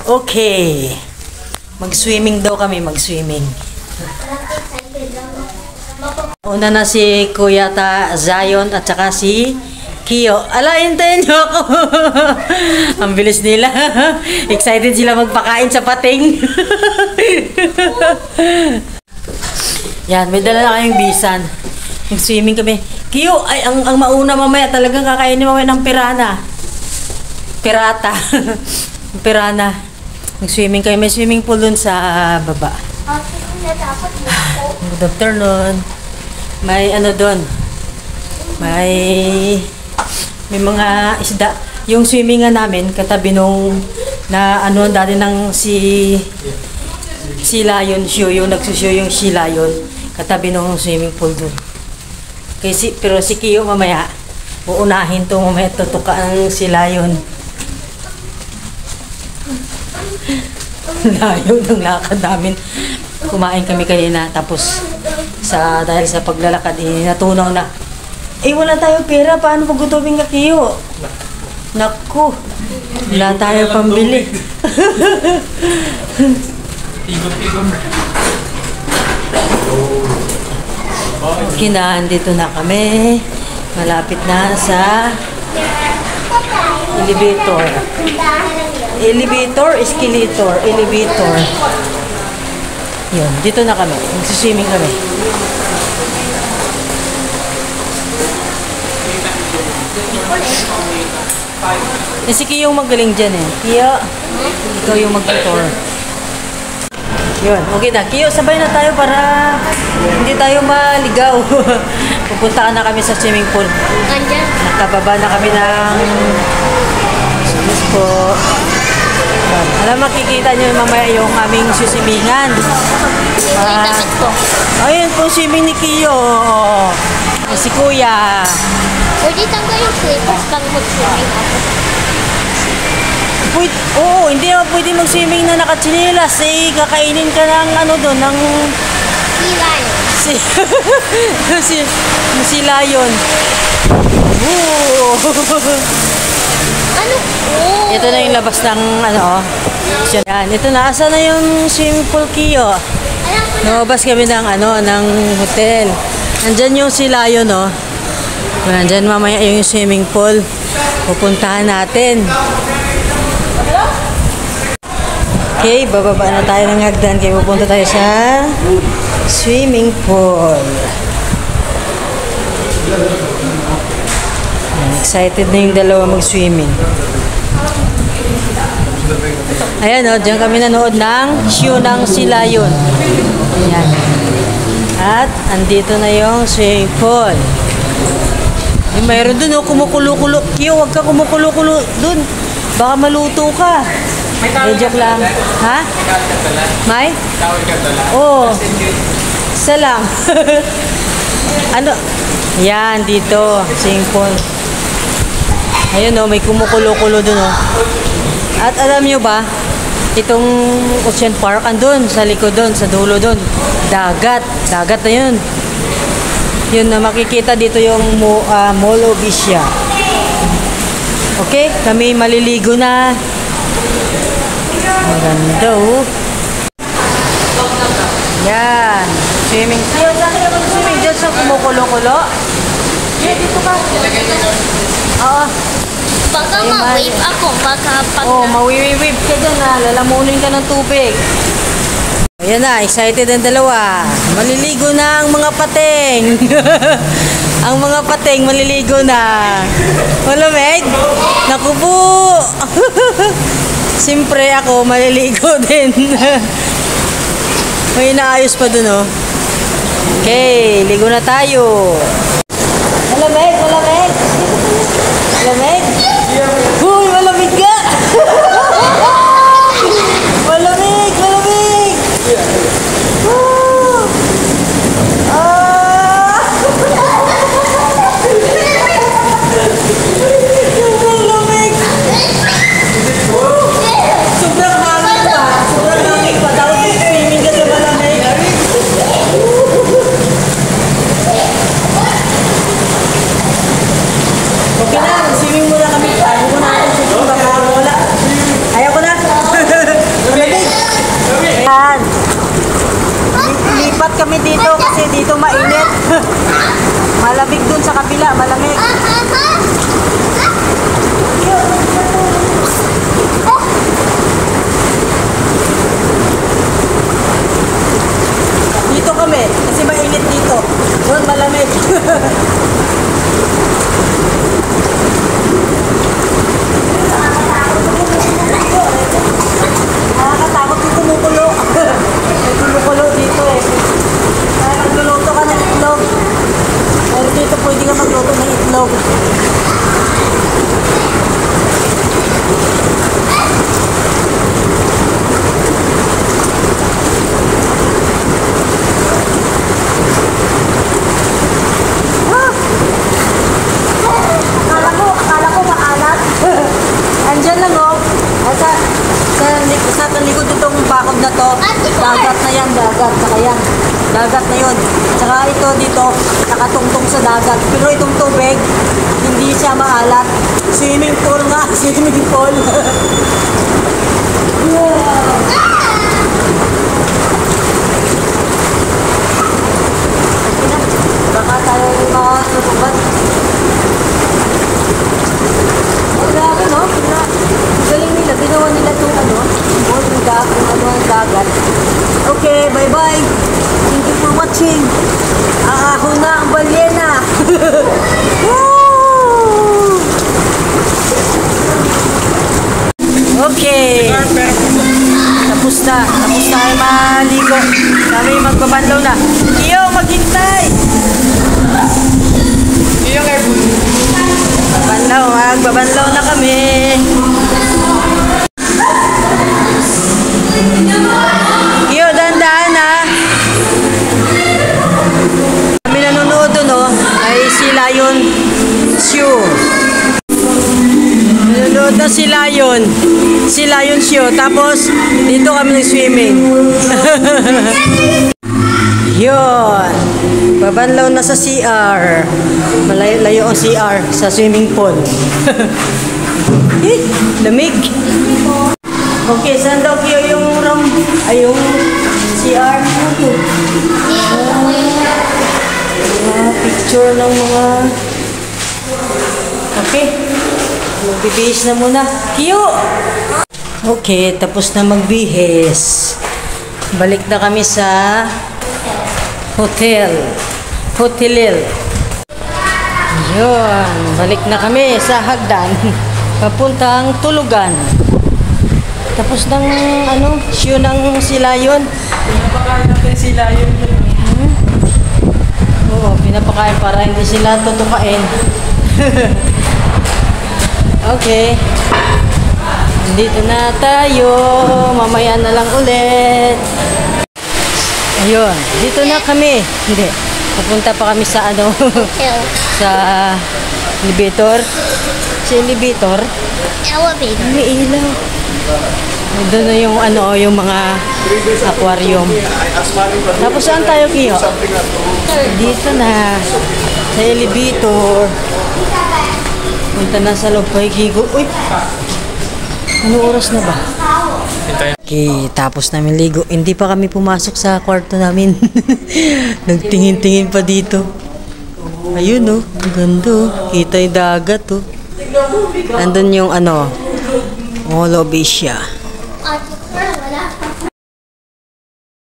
Okay. Mag-swimming daw kami, mag-swimming. Una na si Kuya Zion at saka si Kio. Ala, hintayin niyo ako. Ang bilis nila. Excited sila magpakain sa pating. Yan, may dala na kayong bisan. Mag-swimming kami. Kio, ay, ang mauna mamaya, talagang kakainin mamaya ng pirana. Pirata. Pirana. Mag-swimming kayo. May swimming pool dun sa baba. Good afternoon. May ano dun. May mga isda. Yung swimmingan namin, katabi nung na ano dati ng si Lion show. Yung nagsushow yung si Lion. Katabi nung swimming pool dun. Pero si Kio mamaya, uunahin to mamaya tutuka ang si Lion. Layo ng lakad namin. Kumain kami kanina tapos dahil sa paglalakad natunaw na. Wala tayong pera, paano pagutumin ka, Kio? Naku, wala tayo pambili. Dito na kami. Malapit na sa elevator. Elevator. Yun, dito na kami. Magsiswimming kami. Si Kio yung magaling dyan eh. Kio, ikaw yung mag-tour. Yun, okay na. Kio, sabay na tayo para hindi tayo maligaw. Pupunta na kami sa swimming pool. Nakababa na kami ng samis po. Alam, makikita nyo mamaya yung aming susimingan. Ayun po, swimming ni Kio. Si Kuya. Pwede tanggal yung slippers pang mag-swimming ako. Oo, hindi naman pwede mag-swimming na nakatsinilas. Kakainin ka ng ano doon, ng... Si Lion. Ano? Oh. Ito na yung labas ng ano. Yan, ito na. Asa na yung swimming pool, Kio? Lumabas kami ng ano, ng hotel. Nandyan yung si Lion, oh. Nandyan mamaya yung swimming pool. Pupuntahan natin. Okay, bababa na tayo ng hagdan. Kaya pupunta tayo sa swimming pool. Excited na yung dalawa mag-swimming. Ayan o, dyan kami nanood ng show ng si Lion. Ayan. At andito na yung swimming pool. Mayroon dun o, kumukulo-kulo. Kio, huwag ka kumukulo-kulo dun. Baka maluto ka. Joke lang. Ha? May? Oo. Isa lang. Ano? Yan, dito. Swimming pool. Ayun o, may kumukulo-kulo dun o. At alam nyo ba, itong Ocean Park, andun, sa likod dun, sa dulo dun. Dagat. Dagat na yun. Yun na makikita dito yung Mall of Asia. Okay, kami maliligo na. Maganda oh. Yan. Swimming. Saan ka mag-swimming? Diyan sa kumukulo-kulo? Yeah, dito ka. Oo. Baka ma-wave ako. Oo, ma-wave ka dyan ha. Lalamunin ka ng tubig. Ayan na, excited ang dalawa. Maliligo na ang mga pating. Ang mga pating maliligo na. Malamig? Naku po. Siyempre ako, maliligo din. May inaayos pa dun oh. Okay, ligo na tayo. Malamig, malamig. Malamig? Uy, malamig ka. Malamig, malamig. Sobrang hangin pa. Sobrang hangin pa. Dapat swimming ka sa malamig. Okay na, swimming muna sa talikod itong bakod na to, dagat na yan, dagat. Saka yan, dagat na yun. Saka ito dito, nakatungtong sa dagat. Pero itong tubig, hindi siya maalat. Swimming pool nga, swimming pool. Baka tayo yung mga tutubat. Grabe, no? Galing nila. Ginawa nila itong ano, ang dagat. Okay, bye-bye. Thank you for watching. Ahahon na ang balyena. Woo! Okay. Tapos na ay maligo. Kami magbabanlaw na. Iyo, maghintay! Yung airport. Magbabanlaw na kami. Iyo, dandaan ha. Kami nanonood doon, no? Ay si Lion Show. Nanonood na si Lion. Si Lion Show. Tapos, dito kami nag-swimming. Yun. Babanlaw na sa CR. Malayo ang CR sa swimming pool. Eh, lamig. Okay, saan daw kayo yung room? Ay, yung CR. Okay. Picture ng mga... Okay. Magbibihis na muna. Kiyo! Okay, tapos na magbihis. Balik na kami sa hotel. Hotelil. Yun. Balik na kami sa hagdan. Papuntang tulugan. Tapos ng ano, show ng Silayon. Pinapakain natin sila yun. Oo, pinapakain para hindi sila tutukain. Okay. Dito na tayo. Mamaya na lang ulit. Ayun. Dito na kami. Hindi. Pupunta pa kami sa ano. Sa elevator. Sa elevator. Elevator. May ilaw. Doon na yung ano, yung mga aquarium. Tapos saan tayo, Kiyo? Dito na. Sa elevator. Punta na sa loob kay Gigo. Uy! Ano oras na ba? Okay, tapos namin ligo. Hindi pa kami pumasok sa kwarto namin. Nagtingin-tingin pa dito. Ayun, oh. Ang ganda, oh. Kita yung dagat, oh. Nandun yung ano, Mall of Asia.